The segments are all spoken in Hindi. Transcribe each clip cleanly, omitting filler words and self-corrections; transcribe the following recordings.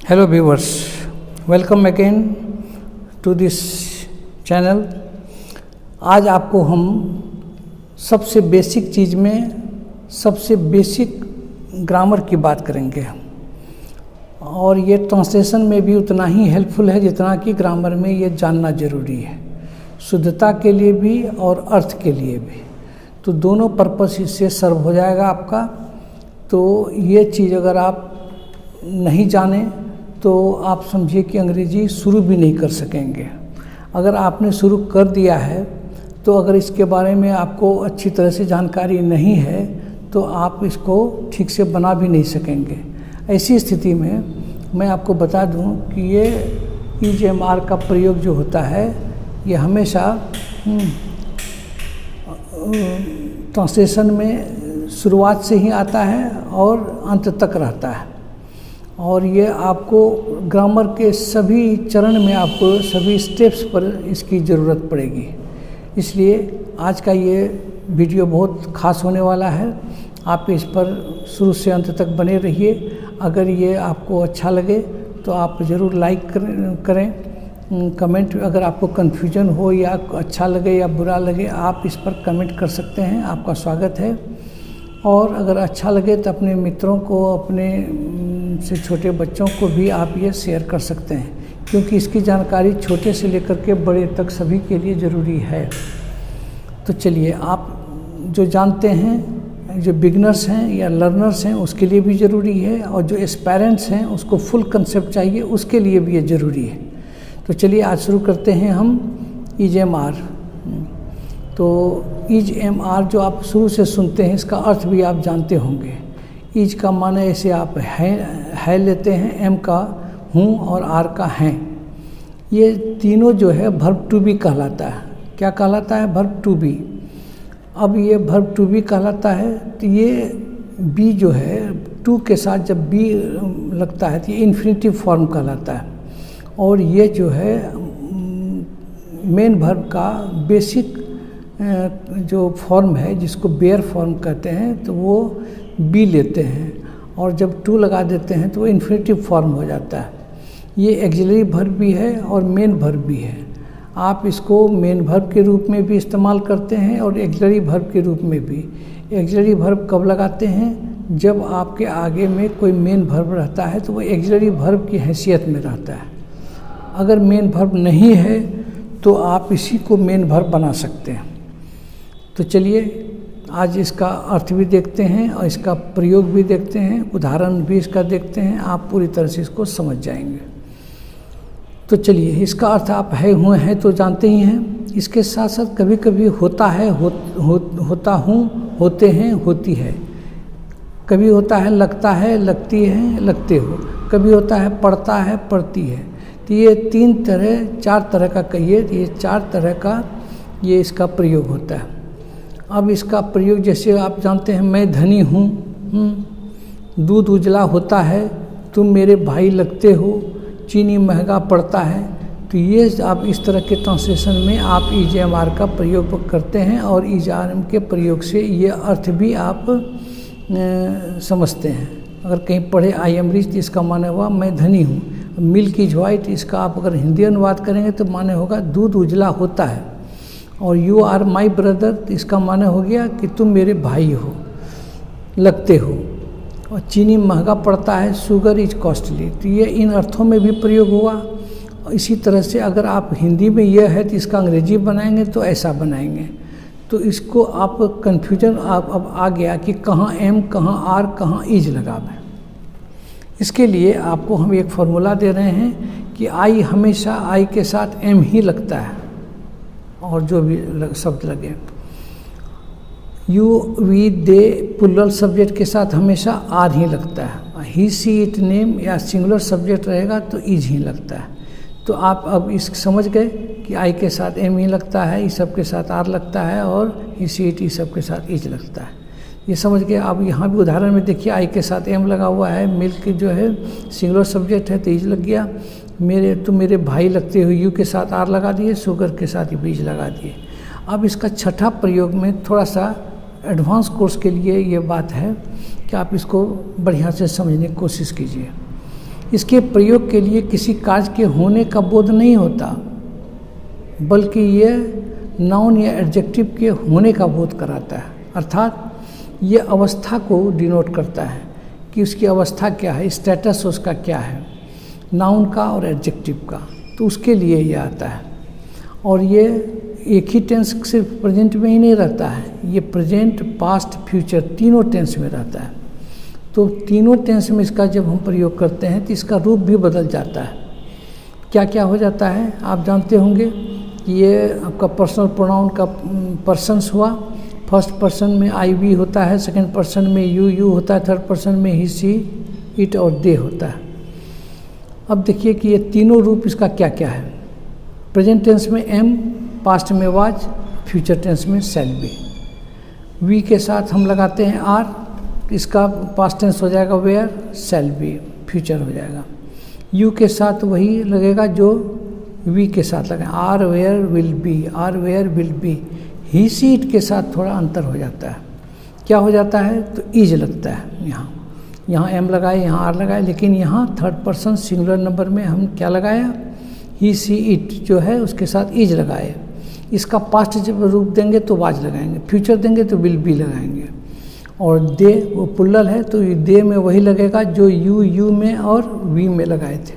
Hello viewers, welcome again to this channel। आज आपको हम सबसे बेसिक चीज़ में सबसे बेसिक ग्रामर की बात करेंगे और ये ट्रांसलेशन में भी उतना ही हेल्पफुल है जितना कि ग्रामर में ये जानना ज़रूरी है, शुद्धता के लिए भी और अर्थ के लिए भी। तो दोनों पर्पस इससे सर्व हो जाएगा आपका। तो ये चीज़ अगर आप नहीं जाने तो आप समझिए कि अंग्रेजी शुरू भी नहीं कर सकेंगे। अगर आपने शुरू कर दिया है तो अगर इसके बारे में आपको अच्छी तरह से जानकारी नहीं है तो आप इसको ठीक से बना भी नहीं सकेंगे। ऐसी स्थिति में मैं आपको बता दूं कि ये EJMR का प्रयोग जो होता है ये हमेशा ट्रांसलेशन में शुरुआत से ही आता है और अंत तक रहता है और ये आपको ग्रामर के सभी चरण में आपको सभी स्टेप्स पर इसकी ज़रूरत पड़ेगी। इसलिए आज का ये वीडियो बहुत ख़ास होने वाला है। आप इस पर शुरू से अंत तक बने रहिए। अगर ये आपको अच्छा लगे तो आप ज़रूर लाइक करें। कमेंट अगर आपको कन्फ्यूजन हो या अच्छा लगे या बुरा लगे आप इस पर कमेंट कर सकते हैं, आपका स्वागत है। और अगर अच्छा लगे तो अपने मित्रों को, अपने से छोटे बच्चों को भी आप ये शेयर कर सकते हैं, क्योंकि इसकी जानकारी छोटे से लेकर के बड़े तक सभी के लिए ज़रूरी है। तो चलिए, आप जो जानते हैं, जो बिगनर्स हैं या लर्नर्स हैं उसके लिए भी ज़रूरी है, और जो एस्पायरेंट्स हैं उसको फुल कंसेप्ट चाहिए उसके लिए भी ये ज़रूरी है। तो चलिए आज शुरू करते हैं हम EJMR। तो EJMR जो आप शुरू से सुनते हैं इसका अर्थ भी आप जानते होंगे। ईज का माने ऐसे आप है लेते हैं, एम का हूँ और आर का हैं। ये तीनों जो है वर्ब टू बी कहलाता है। क्या कहलाता है? Verb to be. अब ये वर्ब टू बी कहलाता है तो ये बी जो है टू के साथ जब बी लगता है तो ये इन्फिनिटिव फॉर्म कहलाता है। और ये जो है मेन वर्ब का बेसिक जो फॉर्म है जिसको बेयर फॉर्म कहते हैं तो वो बी लेते हैं, और जब टू लगा देते हैं तो वो इन्फिनिटिव फॉर्म हो जाता है। ये एक्सिलरी वर्ब भी है और मेन वर्ब भी है। आप इसको मेन वर्ब के रूप में भी इस्तेमाल करते हैं और एक्सिलरी वर्ब के रूप में भी। एक्सिलरी वर्ब कब लगाते हैं? जब आपके आगे में कोई मेन वर्ब रहता है तो वो एक्सिलरी वर्ब की हैसियत में रहता है। अगर मेन वर्ब नहीं है तो आप इसी को मेन वर्ब बना सकते हैं। तो चलिए आज इसका अर्थ भी देखते हैं और इसका प्रयोग भी देखते हैं, उदाहरण भी इसका देखते हैं। आप पूरी तरह से इसको समझ जाएंगे। तो चलिए, इसका अर्थ आप हुए हैं तो जानते ही हैं। इसके साथ साथ कभी कभी होता है, होता हूँ, होते हैं, होती है। कभी होता है लगता है, लगती है, लगते हो। कभी होता है पढ़ता है, पढ़ती है। तो ये चार तरह का कहिए, ये चार तरह का ये इसका प्रयोग होता है। अब इसका प्रयोग जैसे आप जानते हैं, मैं धनी हूँ, दूध उजला होता है, तुम मेरे भाई लगते हो, चीनी महंगा पड़ता है। तो ये आप इस तरह के ट्रांसलेशन में आप EJMR का प्रयोग करते हैं और EJMR के प्रयोग से ये अर्थ भी आप समझते हैं। अगर कहीं पढ़े आई एम रिच तो इसका माने हुआ मैं धनी हूँ। मिल्क इज वाइट, इसका आप अगर हिंदी अनुवाद करेंगे तो माने होगा दूध उजला होता है। और यू आर माई ब्रदर, इसका माने हो गया कि तुम मेरे भाई हो, लगते हो। और चीनी महंगा पड़ता है, शुगर इज कॉस्टली। तो ये इन अर्थों में भी प्रयोग हुआ। इसी तरह से अगर आप हिंदी में यह है तो इसका अंग्रेजी बनाएंगे तो ऐसा बनाएंगे। तो इसको आप कन्फ्यूजन आप अब आ गया कि कहाँ एम, कहाँ आर, कहाँ इज लगावें। इसके लिए आपको हम एक फार्मूला दे रहे हैं कि आई हमेशा आई के साथ एम ही लगता है और जो भी शब्द लगे। You, we, they plural subject के साथ हमेशा आर ही लगता है। ही, सी, इट, नेम या सिंगुलर सब्जेक्ट रहेगा तो इज ही लगता है। तो आप अब इस समझ गए कि आई के साथ एम ही लगता है, इस सब के साथ आर लगता है, और ही, सी, इट, इस सब के साथ इज लगता है। ये समझ गए। अब यहाँ भी उदाहरण में देखिए, आई के साथ एम लगा हुआ है, मिल्क जो है सिंगुलर सब्जेक्ट है तो इज लग गया। तुम मेरे भाई लगते हो, यू के साथ आर लगा दिए, शुगर के साथ ही बीज लगा दिए। अब इसका छठा प्रयोग में थोड़ा सा एडवांस कोर्स के लिए ये बात है कि आप इसको बढ़िया से समझने की कोशिश कीजिए। इसके प्रयोग के लिए किसी कार्य के होने का बोध नहीं होता, बल्कि ये नाउन या एडजेक्टिव के होने का बोध कराता है। अर्थात ये अवस्था को डिनोट करता है कि उसकी अवस्था क्या है, स्टेटस उसका क्या है, नाउन का और एडजेक्टिव का, तो उसके लिए ये आता है। और ये एक ही टेंस सिर्फ प्रेजेंट में ही नहीं रहता है, ये प्रेजेंट, पास्ट, फ्यूचर तीनों टेंस में रहता है। तो तीनों टेंस में इसका जब हम प्रयोग करते हैं तो इसका रूप भी बदल जाता है। क्या क्या हो जाता है आप जानते होंगे कि ये आपका पर्सनल प्रोनाउन का पर्सन्स हुआ। फर्स्ट पर्सन में आई वी होता है, सेकंड पर्सन में यू होता है, थर्ड पर्सन में ही सी इट और दे होता है। अब देखिए कि ये तीनों रूप इसका क्या क्या है। प्रेजेंट टेंस में एम, पास्ट में वाज, फ्यूचर टेंस में शैल बी। वी के साथ हम लगाते हैं आर, इसका पास्ट टेंस हो जाएगा वेयर, शैल बी फ्यूचर हो जाएगा। यू के साथ वही लगेगा जो वी के साथ लगे, are were will be, are were will be. He she it के साथ थोड़ा अंतर हो जाता है। क्या हो जाता है तो इज लगता है, यहाँ एम लगाए, यहाँ आर लगाए, लेकिन यहाँ थर्ड पर्सन सिंगुलर नंबर में हम क्या लगाया, ही सी इट जो है उसके साथ इज लगाए। इसका पास्ट जब रूप देंगे तो वाज लगाएंगे, फ्यूचर देंगे तो विल बी लगाएंगे। और दे वो पुल्लल है तो दे में वही लगेगा जो यू में और वी में लगाए थे,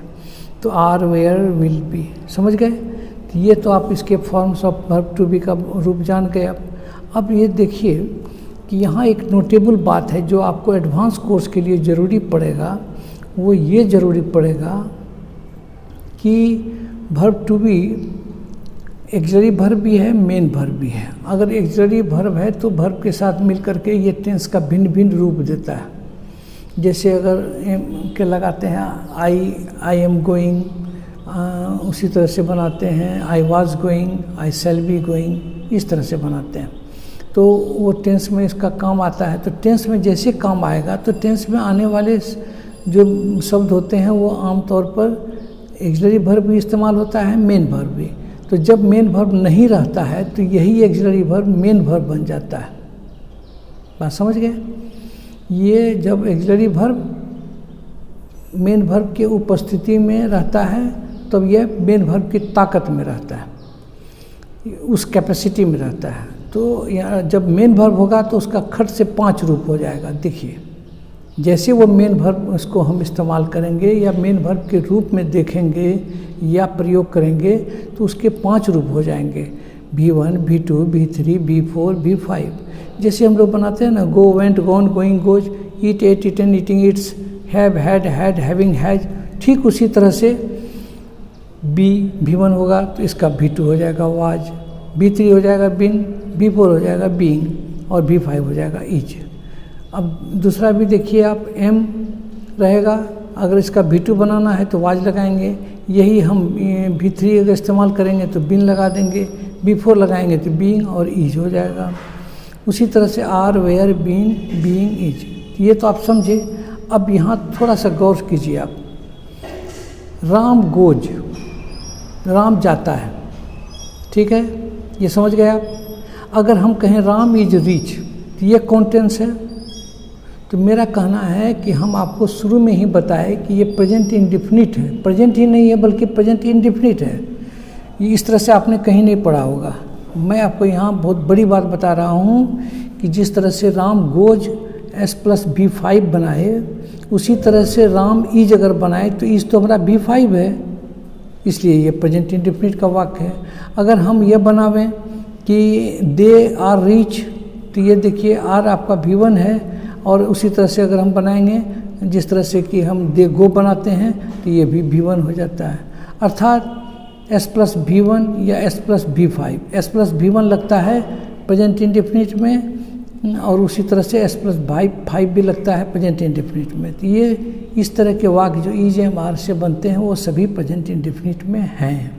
तो आर वेयर विल बी। समझ गए? तो ये तो आप इसके forms of verb to be का रूप जान गए। अब ये देखिए कि यहाँ एक नोटेबल बात है जो आपको एडवांस कोर्स के लिए ज़रूरी पड़ेगा, वो ये ज़रूरी पड़ेगा कि verb to be auxiliary verb भी है, मेन वर्ब भी है। अगर एक्सिलरी वर्ब है तो वर्ब के साथ मिल करके ये टेंस का भिन्न भिन्न रूप देता है। जैसे अगर एम के लगाते हैं आई एम गोइंग, उसी तरह से बनाते हैं I was going, I shall be going, इस तरह से बनाते हैं। तो वो टेंस में इसका काम आता है। तो टेंस में जैसे काम आएगा तो टेंस में आने वाले जो शब्द होते हैं वो आमतौर पर एक्सिलरी वर्ब भी इस्तेमाल होता है, मेन वर्ब भी। तो जब मेन वर्ब नहीं रहता है तो यही एक्सिलरी वर्ब मेन वर्ब बन जाता है। बात समझ गए? ये जब एक्सिलरी वर्ब मेन वर्ब के उपस्थिति में रहता है तब यह मेन वर्ब की ताकत में रहता है, उस कैपेसिटी में रहता है। तो जब मेन वर्ब होगा तो उसका खट से 5 रूप हो जाएगा। देखिए जैसे वो मेन वर्ब उसको हम इस्तेमाल करेंगे या मेन वर्ब के रूप में देखेंगे या प्रयोग करेंगे तो उसके 5 रूप हो जाएंगे, V1, V2, V3, V4, V5। जैसे हम लोग बनाते हैं ना, go, went, gone, going, goes, eat, ate, eaten, eating, eats, have, had, having, has. ठीक उसी तरह से V1 होगा तो इसका V2 हो जाएगा वाज, V3 हो जाएगा बिन, V4 हो जाएगा बीइंग और V5 हो जाएगा इज। अब दूसरा भी देखिए आप, M रहेगा, अगर इसका V2 बनाना है तो वाज लगाएंगे। यही हम V3 अगर इस्तेमाल करेंगे तो बिन लगा देंगे, V4 लगाएंगे तो बीइंग और इज हो जाएगा। उसी तरह से are, were, been, being, is. ये तो आप समझे। अब यहाँ थोड़ा सा गौर कीजिए आप। राम गोज, राम जाता है, ठीक है, ये समझ गए आप। अगर हम कहें राम इज रीच तो ये कौन टेंस है? तो मेरा कहना है कि हम आपको शुरू में ही बताए कि ये प्रेजेंट इंडेफिनिट है। प्रेजेंट ही नहीं है बल्कि प्रेजेंट इंडेफिनिट है। ये इस तरह से आपने कहीं नहीं पढ़ा होगा। मैं आपको यहाँ बहुत बड़ी बात बता रहा हूँ कि जिस तरह से राम गोज S+V5 बनाए, उसी तरह से राम इज अगर बनाए तो इज तो हमारा V5 है, इसलिए ये प्रेजेंट इंडेफिनिट का वाक्य है। अगर हम ये बनावें कि दे आर रीच तो ये देखिए आर आपका V1 है, और उसी तरह से अगर हम बनाएंगे जिस तरह से कि हम दे गो बनाते हैं तो ये भी V1 हो जाता है। अर्थात S+V1 या S+V5, S+V1 लगता है प्रेजेंट इंडेफिनिट में और उसी तरह से S+5 भी लगता है प्रेजेंट इंडेफिनिट में। तो ये इस तरह के वाक्य जो इज एम आर से बनते हैं वो सभी प्रेजेंट इंडेफिनिट में हैं।